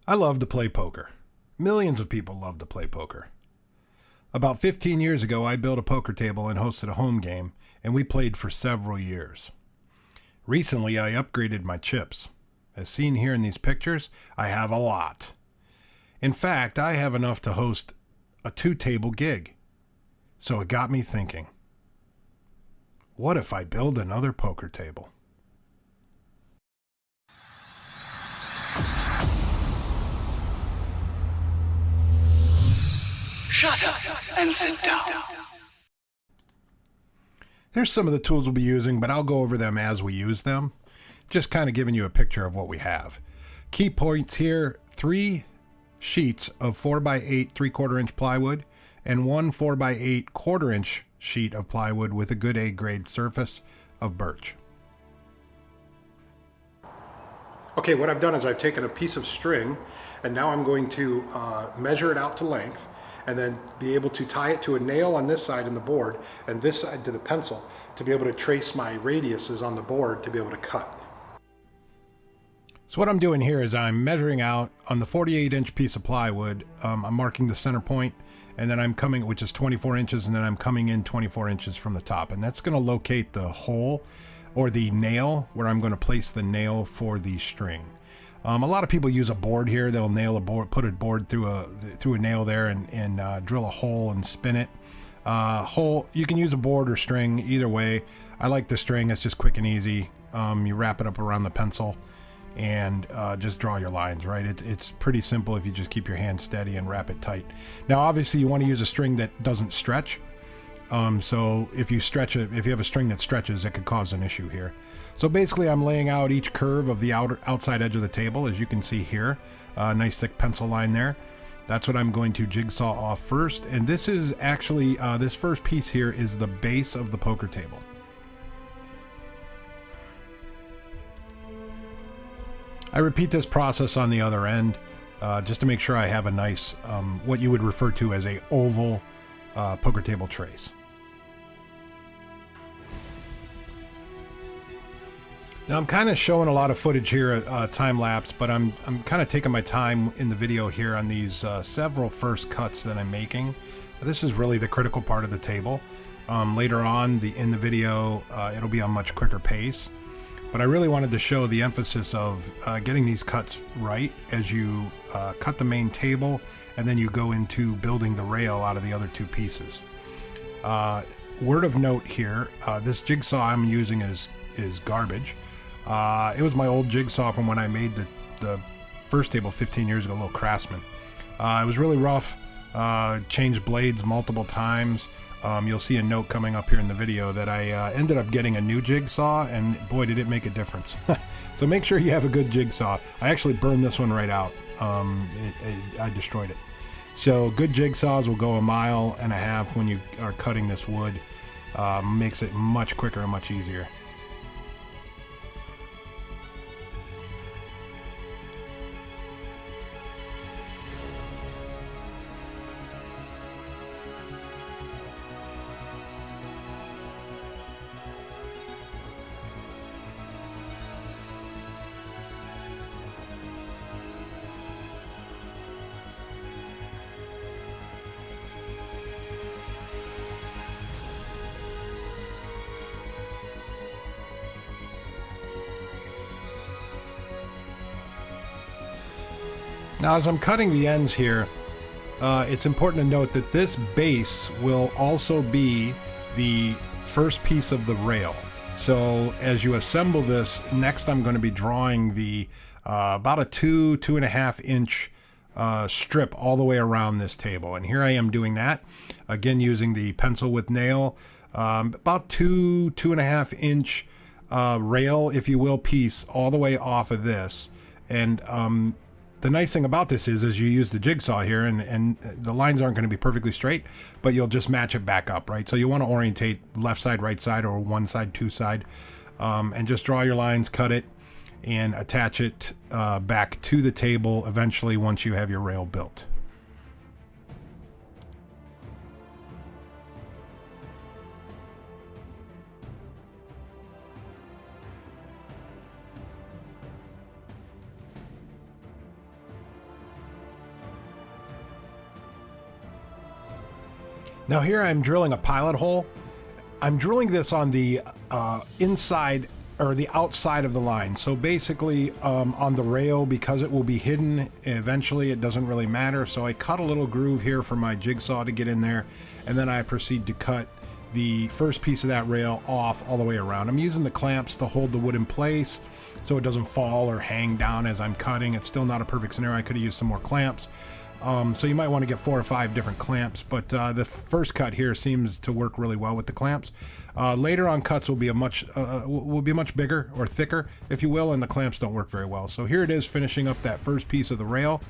I love to play poker. Millions of people love to play poker. About 15 years ago, I built a poker table and hosted a home game, and we played for several years. Recently, I upgraded my chips. As seen here in these pictures, I have a lot. In fact, I have enough to host a 2-table gig. So it got me thinking, what if I build another poker table? Shut up and sit down. Here's some of the tools we'll be using, but I'll go over them as we use them. Just kind of giving you a picture of what we have. Key points here, 3 sheets of 4x8 3/4 inch plywood and 1 4x8 1/4 inch sheet of plywood with a good A grade surface of birch. Okay, what I've done is I've taken a piece of string and now I'm going to measure it out to length and then be able to tie it to a nail on this side in the board and this side to the pencil to be able to trace my radiuses on the board to be able to cut. So what I'm doing here is I'm measuring out on the 48-inch piece of plywood. I'm marking the center point, and then I'm coming, which is 24 inches, and then I'm coming in 24 inches from the top. And that's going to locate the hole or the nail where I'm going to place the nail for the string. A lot of people use a board here. They'll nail a board, put a board through a nail there and drill a hole and spin it. You can use a board or string, either way. I like the string, it's just quick and easy. You wrap it up around the pencil and just draw your lines, right? It's pretty simple if you just keep your hand steady and wrap it tight. Now, obviously you want to use a string that doesn't stretch. So if you stretch it, if you have a string that stretches, it could cause an issue here. So basically I'm laying out each curve of the outside edge of the table, as you can see here. Nice thick pencil line there. That's what I'm going to jigsaw off first. And this is actually, this first piece here is the base of the poker table. I repeat this process on the other end, just to make sure I have a nice, what you would refer to as a oval poker table trace. Now I'm kind of showing a lot of footage here, time lapse, but I'm kind of taking my time in the video here on these several first cuts that I'm making. This is really the critical part of the table. Later on in the video, it'll be on much quicker pace. But I really wanted to show the emphasis of getting these cuts right as you cut the main table and then you go into building the rail out of the other 2 pieces. Word of note here, this jigsaw I'm using is garbage. It was my old jigsaw from when I made the first table 15 years ago, a little Craftsman. It was really rough, changed blades multiple times. You'll see a note coming up here in the video that I ended up getting a new jigsaw, and boy did it make a difference. So make sure you have a good jigsaw. I actually burned this one right out. I destroyed it. So good jigsaws will go 1.5 miles when you are cutting this wood. Makes it much quicker and much easier. Now, as I'm cutting the ends here, it's important to note that this base will also be the first piece of the rail. So as you assemble this, next I'm going to be drawing the about a 2.5 inch strip all the way around this table. And here I am doing that, again using the pencil with nail, about 2.5 inch rail, if you will, piece all the way off of this. And the nice thing about this is you use the jigsaw here and the lines aren't going to be perfectly straight, but you'll just match it back up, right? So you want to orientate left side, right side, or one side, two side, and just draw your lines, cut it, and attach it back to the table eventually once you have your rail built. Now here I'm drilling a pilot hole. I'm drilling this on the inside or the outside of the line. So basically on the rail, because it will be hidden eventually, it doesn't really matter. So I cut a little groove here for my jigsaw to get in there, and then I proceed to cut the first piece of that rail off all the way around. I'm using the clamps to hold the wood in place so it doesn't fall or hang down as I'm cutting. It's still not a perfect scenario. I could have used some more clamps. So you might want to get 4 or 5 different clamps, but the first cut here seems to work really well with the clamps. Later on cuts will be much bigger or thicker, if you will, and the clamps don't work very well. So here it is, finishing up that first piece of the rail.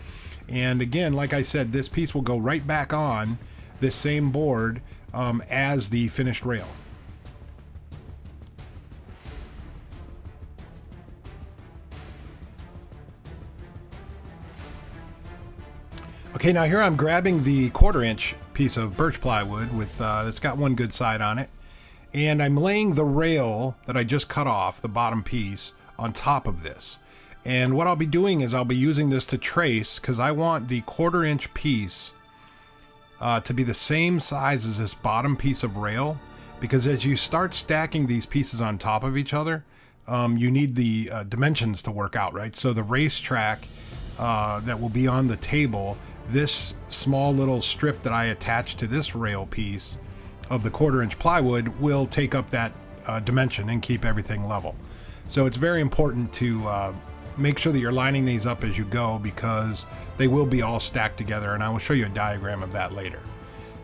And again, like I said, this piece will go right back on this same board as the finished rail. Okay, now here I'm grabbing the 1/4 inch piece of birch plywood with it's got one good side on it, and I'm laying the rail that I just cut off, the bottom piece, on top of this. And what I'll be doing is I'll be using this to trace, because I want the 1/4 inch piece to be the same size as this bottom piece of rail, because as you start stacking these pieces on top of each other, you need the dimensions to work out, right? So the Racetrack that will be on the table, this small little strip that I attach to this rail piece of the 1/4 inch plywood will take up that dimension and keep everything level. So it's very important to make sure that you're lining these up as you go, because they will be all stacked together, and I will show you a diagram of that later.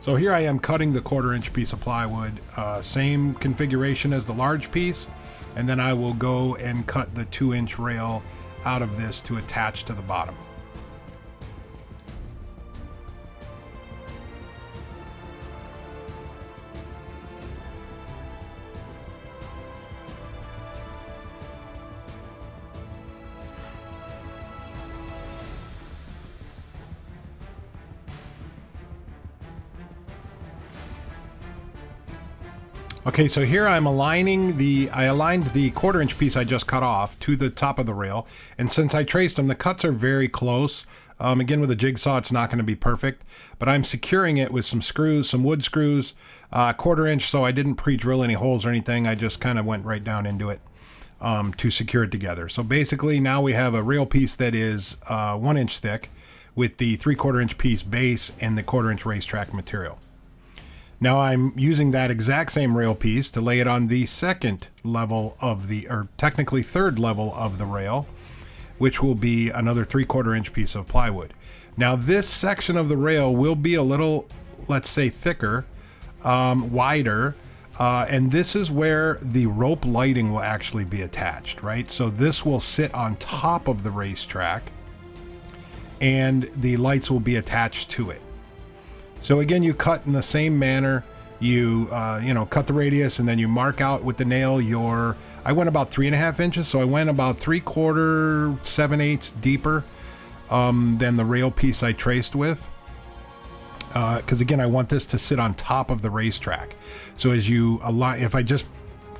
So here I am cutting the 1/4 inch piece of plywood, same configuration as the large piece, and then I will go and cut the 2 inch rail out of this to attach to the bottom. Okay, so here I'm aligning I aligned the 1/4 inch piece I just cut off to the top of the rail. And since I traced them, the cuts are very close. Again, with a jigsaw, it's not going to be perfect, but I'm securing it with some screws, some wood screws, 1/4 inch. So I didn't pre-drill any holes or anything. I just kind of went right down into it to secure it together. So basically now we have a rail piece that is 1 inch thick with the 3/4 inch piece base and the 1/4 inch Racetrack material. Now I'm using that exact same rail piece to lay it on the second level of or technically third level of the rail, which will be another 3/4 inch piece of plywood. Now this section of the rail will be a little, let's say, thicker, wider, and this is where the rope lighting will actually be attached, right? So this will sit on top of the Racetrack, and the lights will be attached to it. So again, you cut in the same manner. You cut the radius, and then you mark out with the nail I went about 3.5 inches, so I went about 3/4, 7/8 deeper than the rail piece I traced with. Because again, I want this to sit on top of the Racetrack. So as you align, if I just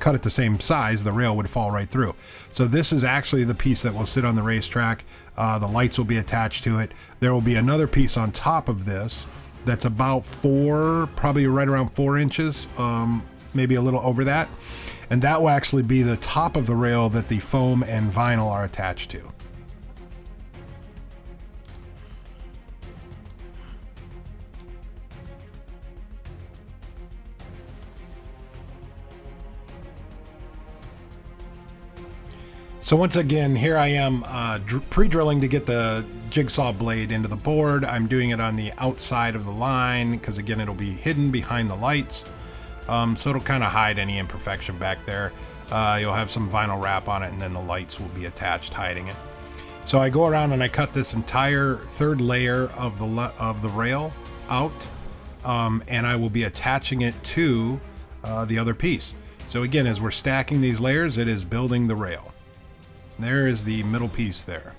cut it the same size, the rail would fall right through. So this is actually the piece that will sit on the Racetrack. The lights will be attached to it. There will be another piece on top of this that's about probably right around 4 inches, maybe a little over that. And that will actually be the top of the rail that the foam and vinyl are attached to. So once again, here I am pre-drilling to get the jigsaw blade into the board. I'm doing it on the outside of the line because again, it'll be hidden behind the lights. So it'll kind of hide any imperfection back there. You'll have some vinyl wrap on it, and then the lights will be attached, hiding it. So I go around and I cut this entire third layer of the rail out, and I will be attaching it to the other piece. So again, as we're stacking these layers, it is building the rail. There is the middle piece there,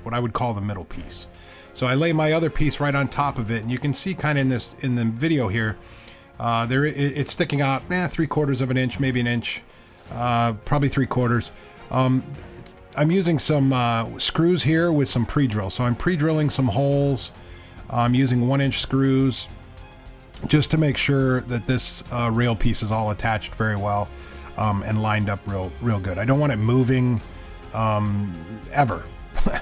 what I would call the middle piece. So I lay my other piece right on top of it, and you can see kind of in the video here, it's sticking out 3/4 of an inch, maybe an inch, probably 3/4. I'm using some screws here with some pre-drill. So I'm pre-drilling some holes. I'm using 1 inch screws. just to make sure that this rail piece is all attached very well and lined up real good. I don't want it moving ever.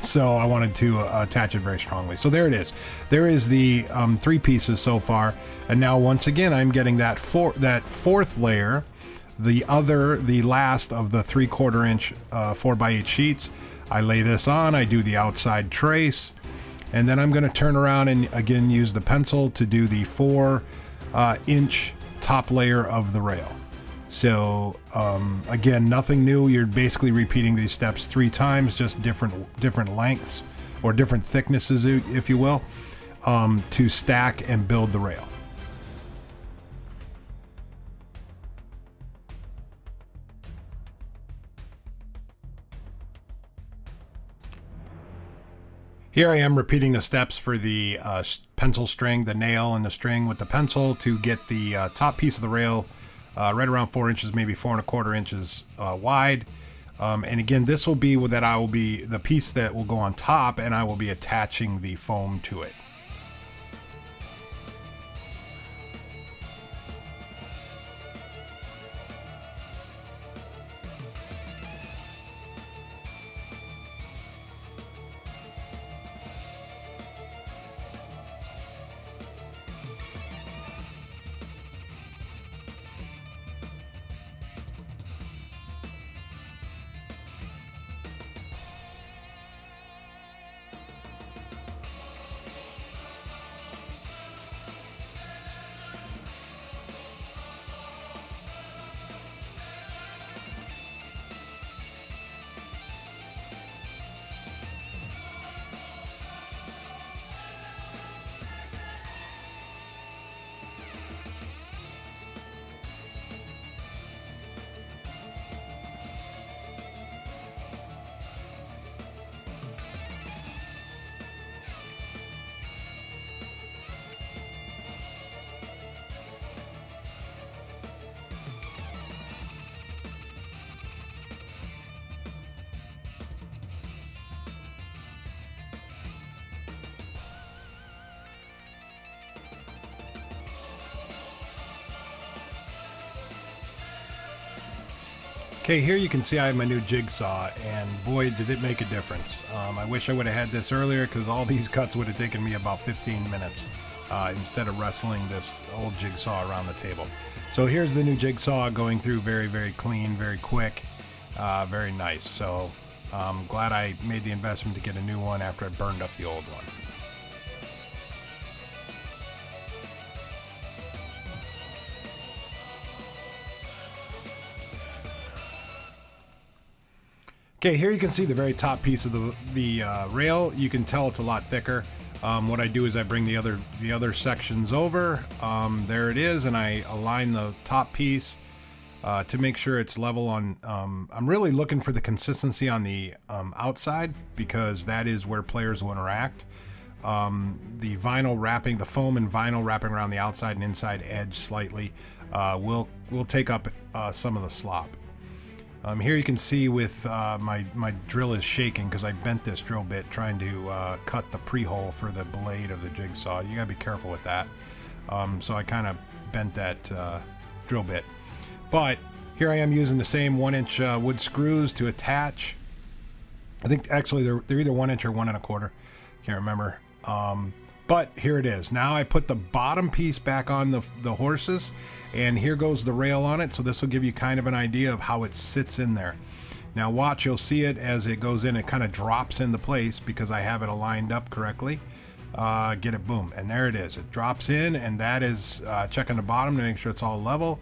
So I wanted to attach it very strongly. So there it is. There is the 3 pieces so far. And now once again, I'm getting that fourth layer, the last of the 3/4 inch 4x8 sheets. I lay this on, I do the outside trace, and then I'm going to turn around and again use the pencil to do the 4-inch top layer of the rail. So again, nothing new. You're basically repeating these steps 3 times, just different lengths or different thicknesses, if you will, to stack and build the rail. Here I am repeating the steps for the pencil string, the nail and the string with the pencil to get the top piece of the rail right around 4 inches, maybe 4¼ inches wide. And again, this will be that I will be the piece that will go on top, and I will be attaching the foam to it. Okay, here you can see I have my new jigsaw, and boy, did it make a difference. I wish I would have had this earlier, because all these cuts would have taken me about 15 minutes instead of wrestling this old jigsaw around the table. So here's the new jigsaw going through very, very clean, very quick, very nice. So I'm glad I made the investment to get a new one after I burned up the old one. Okay, here you can see the very top piece of the rail. You can tell it's a lot thicker. What I do is I bring the other sections over. There it is, and I align the top piece to make sure it's level on. I'm really looking for the consistency on the outside, because that is where players will interact. The vinyl wrapping, the foam and vinyl wrapping around the outside and inside edge slightly will take up some of the slop. Here you can see with my drill is shaking because I bent this drill bit trying to cut the pre-hole for the blade of the jigsaw. You gotta be careful with that. So I kind of bent that drill bit. But here I am using the same 1-inch wood screws to attach. I think actually they're either 1 inch or 1 1/4. Can't remember. But here it is. Now I put the bottom piece back on the horses, and here goes the rail on it. So this will give you kind of an idea of how it sits in there. Now watch, you'll see it as it goes in. It kind of drops into place because I have it aligned up correctly. Get it, boom, and there it is. It drops in, and that is checking the bottom to make sure it's all level.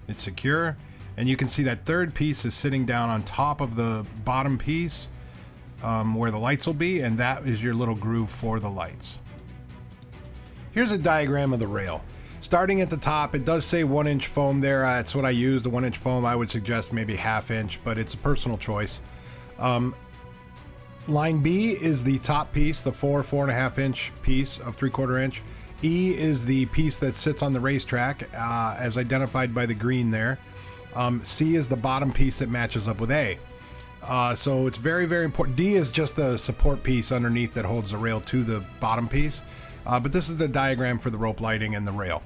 It's secure, and you can see that third piece is sitting down on top of the bottom piece where the lights will be, and that is your little groove for the lights. Here's a diagram of the rail. Starting at the top, it does say 1-inch foam there. That's what I use, the 1-inch foam. I would suggest maybe 1/2 inch, but it's a personal choice. Line B is the top piece, the 4.5 inch piece of 3/4 inch. E is the piece that sits on the racetrack, as identified by the green there. C is the bottom piece that matches up with A. So it's very, very important. D is just the support piece underneath that holds the rail to the bottom piece. But this is the diagram for the rope lighting and the rail.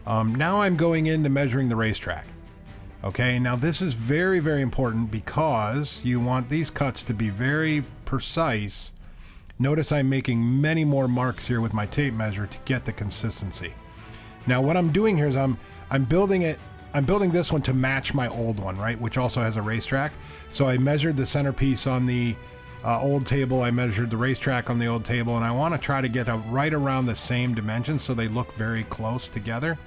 Now I'm going into measuring the racetrack. Okay, now this is very, very important because you want these cuts to be very precise. Notice I'm making many more marks here with my tape measure to get the consistency. Now what I'm doing here is I'm building this one to match my old one, right, which also has a racetrack. So I measured the centerpiece on the old table, I measured the racetrack on the old table, and I want to try to get right around the same dimensions so they look very close together.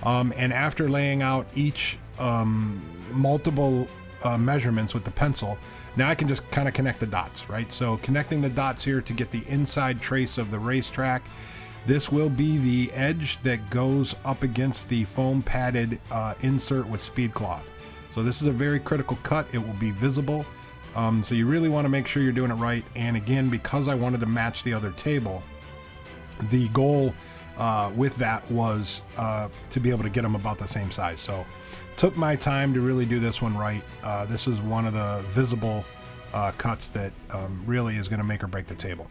And after laying out each multiple measurements with the pencil, now I can just kind of connect the dots, right? So connecting the dots here to get the inside trace of the racetrack. This will be the edge that goes up against the foam padded insert with speed cloth. So this is a very critical cut. It will be visible. So you really want to make sure you're doing it right. And again, because I wanted to match the other table, the goal with that was to be able to get them about the same size. So took my time to really do this one right. This is one of the visible cuts that really is going to make or break the table.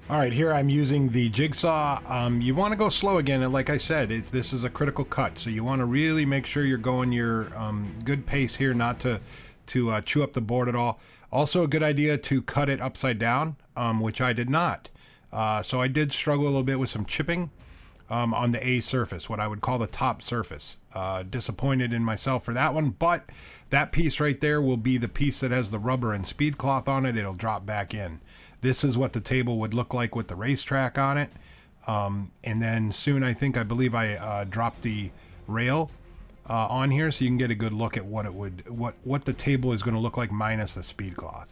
All right, here I'm using the jigsaw. You want to go slow again, and like I said, this is a critical cut, so you want to really make sure you're going your good pace here, not to chew up the board at all. Also a good idea to cut it upside down, which I did not. So I did struggle a little bit with some chipping on the A surface, what I would call the top surface. Disappointed in myself for that one, but that piece right there will be the piece that has the rubber and speed cloth on it. It'll drop back in. This is what the table would look like with the racetrack on it. And then soon, I believe I dropped the rail on here so you can get a good look at what the table is going to look like minus the speed cloth.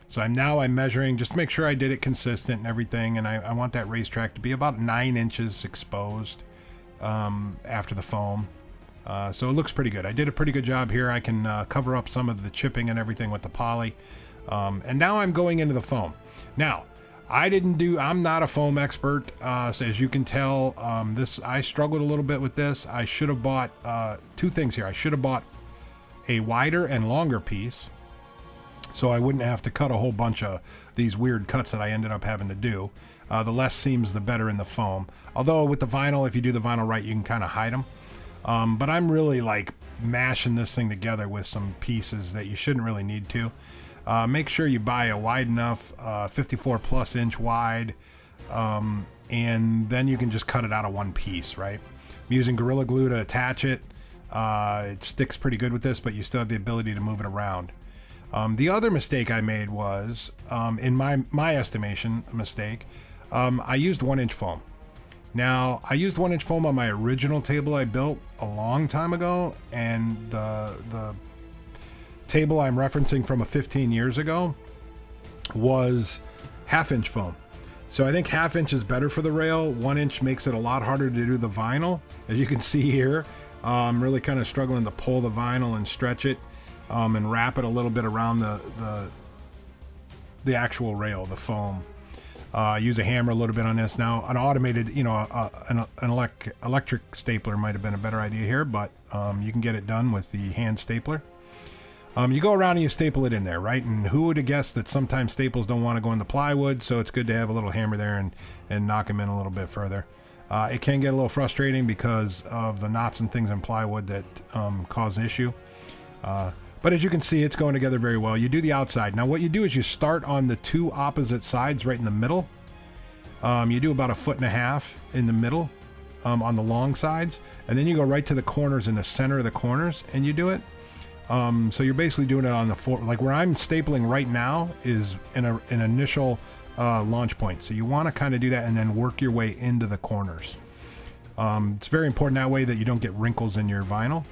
So I'm measuring just to make sure I did it consistent and everything, and I want that racetrack to be about 9 inches exposed after the foam. So it looks pretty good. I did a pretty good job here. I can cover up some of the chipping and everything with the poly. And now I'm going into the foam. Now, I'm not a foam expert, so as you can tell, I struggled a little bit with this. I should have bought two things here. I should have bought a wider and longer piece, so I wouldn't have to cut a whole bunch of these weird cuts that I ended up having to do. The less seams, the better in the foam. Although with the vinyl, if you do the vinyl right, you can kind of hide them. But I'm really like mashing this thing together with some pieces that you shouldn't really need to. Make sure you buy a wide enough 54 plus inch wide, and then you can just cut it out of one piece, right? I'm using Gorilla Glue to attach it. It sticks pretty good with this, but you still have the ability to move it around. The other mistake I made was, in my estimation, a mistake, I used 1-inch foam. Now, I used 1-inch foam on my original table I built a long time ago, and the table I'm referencing from 15 years ago was 1/2-inch foam. So I think 1/2 inch is better for the rail. 1-inch makes it a lot harder to do the vinyl. As you can see here, I'm really kind of struggling to pull the vinyl and stretch it and wrap it a little bit around the actual rail, the foam. Use a hammer a little bit on this. Now, an automated, an electric stapler might have been a better idea here, but you can get it done with the hand stapler. You go around and you staple it in there, right? And who would have guessed that sometimes staples don't want to go in the plywood, so it's good to have a little hammer there and knock them in a little bit further. It can get a little frustrating because of the knots and things in plywood that cause issue. But as you can see, it's going together very well. You do the outside. Now what you do is you start on the two opposite sides right in the middle. You do about 1.5 feet in the middle on the long sides, and then you go right to the corners in the center of the corners and you do it. So you're basically doing it on the floor. Like where I'm stapling right now is an initial launch point. So you want to kind of do that and then work your way into the corners. It's very important that way that you don't get wrinkles in your vinyl.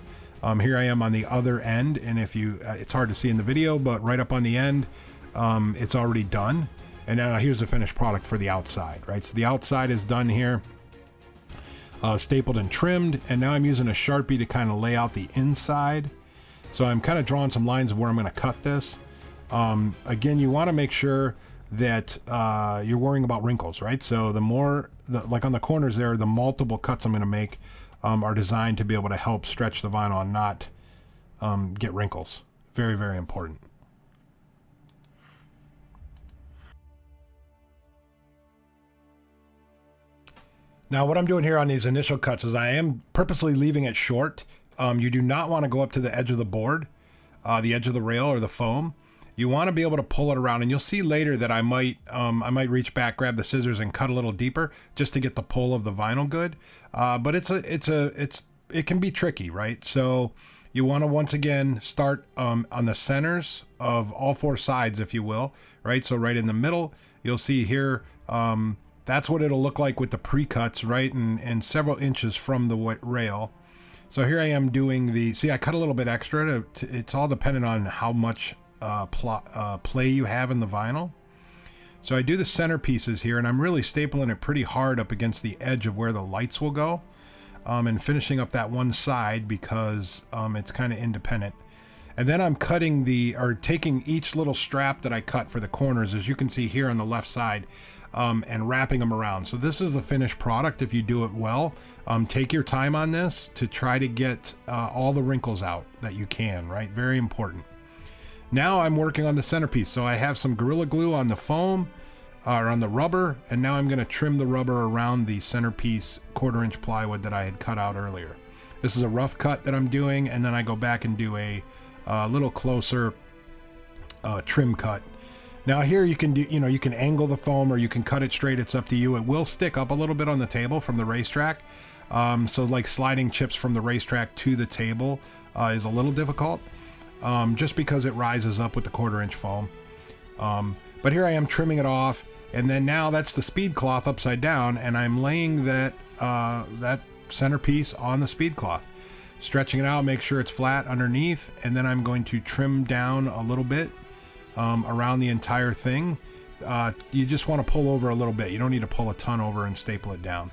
Here I am on the other end, and it's hard to see in the video, but right up on the end, it's already done. And now here's the finished product for the outside, right? So the outside is done here, stapled and trimmed, and now I'm using a Sharpie to kind of lay out the inside. So I'm kind of drawing some lines of where I'm going to cut this. Again, you want to make sure that you're worrying about wrinkles, right? So like on the corners there, the multiple cuts I'm going to make are designed to be able to help stretch the vinyl and not get wrinkles. Very, very important. Now, what I'm doing here on these initial cuts is I am purposely leaving it short. You do not want to go up to the edge of the board, the edge of the rail or the foam. You want to be able to pull it around, and you'll see later that I might reach back, grab the scissors, and cut a little deeper just to get the pull of the vinyl good. But it can be tricky, right? So you want to once again start on the centers of all four sides, if you will, right? So right in the middle, you'll see here. That's what it'll look like with the pre-cuts, right? And several inches from the rail. So here I am doing see, I cut a little bit extra. It's all dependent on how much play you have in the vinyl. So I do the center pieces here, and I'm really stapling it pretty hard up against the edge of where the lights will go, and finishing up that one side because it's kind of independent. And then I'm taking each little strap that I cut for the corners, as you can see here on the left side, and wrapping them around. So this is the finished product if you do it well. Take your time on this to try to get all the wrinkles out that you can, right? Very important. Now I'm working on the centerpiece. So I have some Gorilla Glue on the foam, or on the rubber, and now I'm going to trim the rubber around the centerpiece 1/4 inch plywood that I had cut out earlier. This is a rough cut that I'm doing, and then I go back and do a little closer trim cut. Now here you can do, you can angle the foam or you can cut it straight. It's up to you. It will stick up a little bit on the table from the Racetrack. So like sliding chips from the Racetrack to the table is a little difficult, just because it rises up with the 1/4 inch foam. But here I am trimming it off, and then now that's the speed cloth upside down, and I'm laying that centerpiece on the speed cloth, stretching it out, make sure it's flat underneath, and then I'm going to trim down a little bit around the entire thing. You just want to pull over a little bit. You don't need to pull a ton over and staple it down.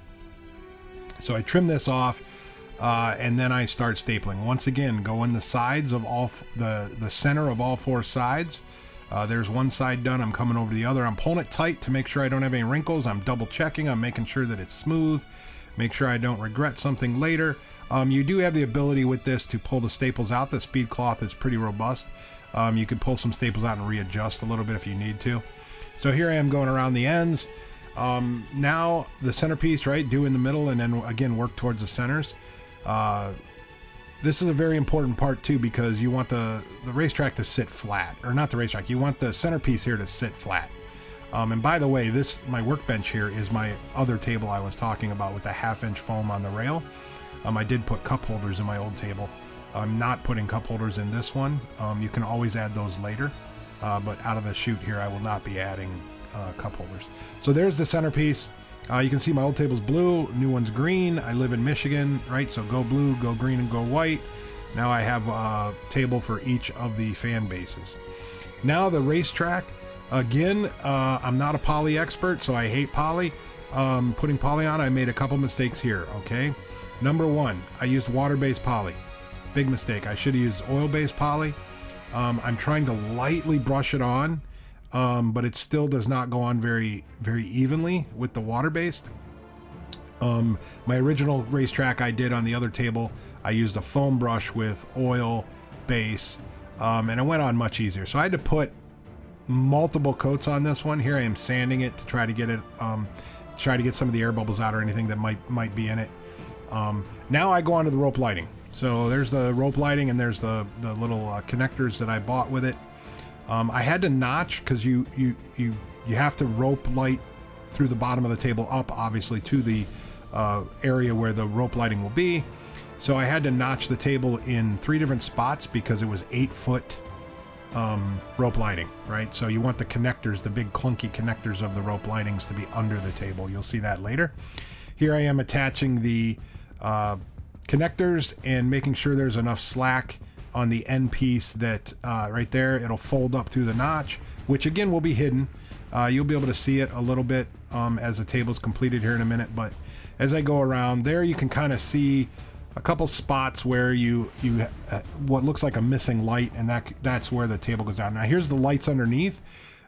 So I trim this off, and then I start stapling. Once again, go in the sides of the center of all four sides. There's one side done. I'm coming over the other. I'm pulling it tight to make sure I don't have any wrinkles. I'm double checking. I'm making sure that it's smooth. Make sure I don't regret something later. You do have the ability with this to pull the staples out. The speed cloth is pretty robust. You can pull some staples out and readjust a little bit if you need to. So here I am going around the ends. Now the centerpiece, right? Do in the middle, and then again work towards the centers. This is a very important part too, because you want the Racetrack to sit flat, or not the Racetrack. You want the centerpiece here to sit flat. And by the way, my workbench here is my other table I was talking about with the 1/2 inch foam on the rail. I did put cup holders in my old table. I'm not putting cup holders in this one. You can always add those later, but out of the chute here, I will not be adding cup holders. So there's the centerpiece. You can see my old table's blue, new one's green. I live in Michigan, right? So go blue, go green, and go white. Now I have a table for each of the fan bases. Now the Racetrack. Again, I'm not a poly expert, so I hate poly. Putting poly on, I made a couple mistakes here, okay? Number one, I used water-based poly. Big mistake. I should have used oil-based poly. I'm trying to lightly brush it on, but it still does not go on very, very evenly with the water-based. My original Racetrack I did on the other table, I used a foam brush with oil base, and it went on much easier. So I had to put multiple coats on this one. Here I am sanding it to try to get it, try to get some of the air bubbles out or anything that might be in it. Now I go on to the rope lighting. So there's the rope lighting, and there's the little connectors that I bought with it. I had to notch, because you have to rope light through the bottom of the table up, obviously, to the area where the rope lighting will be. So I had to notch the table in 3 different spots because it was 8-foot rope lighting, right? So you want the connectors, the big clunky connectors of the rope lightings, to be under the table. You'll see that later. Here I am attaching the connectors and making sure there's enough slack on the end piece that right there, it'll fold up through the notch, which again will be hidden. You'll be able to see it a little bit as the table's completed here in a minute, but as I go around there, you can kind of see a couple spots where you what looks like a missing light, and that's where the table goes down. Now here's the lights underneath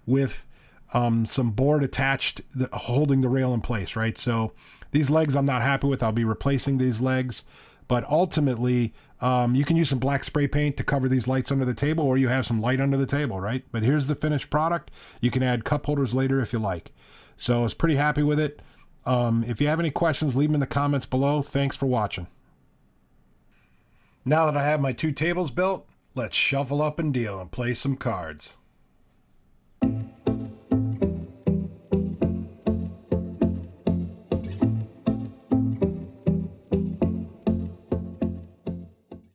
with some board attached holding the rail in place, right? So these legs I'm not happy with. I'll be replacing these legs, but ultimately you can use some black spray paint to cover these lights under the table, or you have some light under the table, right? But here's the finished product. You can add cup holders later if you like. So I was pretty happy with it. If you have any questions, leave them in the comments below. Thanks for watching. Now that I have my 2 tables built, let's shuffle up and deal and play some cards.